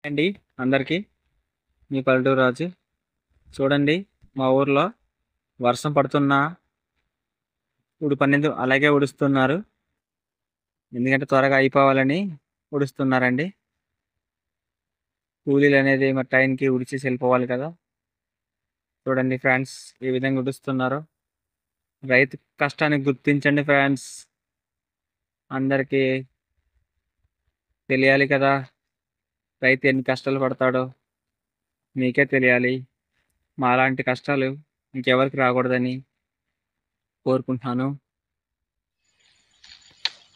అండి అందరికీ మీ పల్లెటూరు రాజు. చూడండి, మా ఊర్లో వర్షం పడుతున్నా పన్నెండు అలాగే ఉడుస్తున్నారు. ఎందుకంటే త్వరగా అయిపోవాలని ఉడుస్తున్నారండి. కూలీలు అనేది మరి టైంకి ఉడిచేసి వెళ్ళిపోవాలి కదా. చూడండి ఫ్రెండ్స్, ఏ విధంగా ఉడుస్తున్నారు. రైతు కష్టాన్ని గుర్తించండి ఫ్రెండ్స్. అందరికీ తెలియాలి కదా, రైతు ఎన్ని కష్టాలు పడతాడో మీకే తెలియాలి. మాలాంటి కష్టాలు ఇంకెవరికి రాకూడదని కోరుకుంటున్నాను.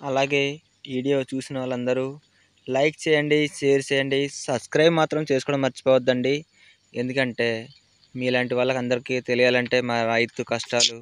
అలాగే వీడియో చూసిన వాళ్ళందరూ లైక్ చేయండి, షేర్ చేయండి, సబ్స్క్రైబ్ మాత్రం చేసుకోవడం మర్చిపోవద్దండి. ఎందుకంటే మీలాంటి వాళ్ళకి అందరికీ తెలియాలంటే మా రైతు కష్టాలు.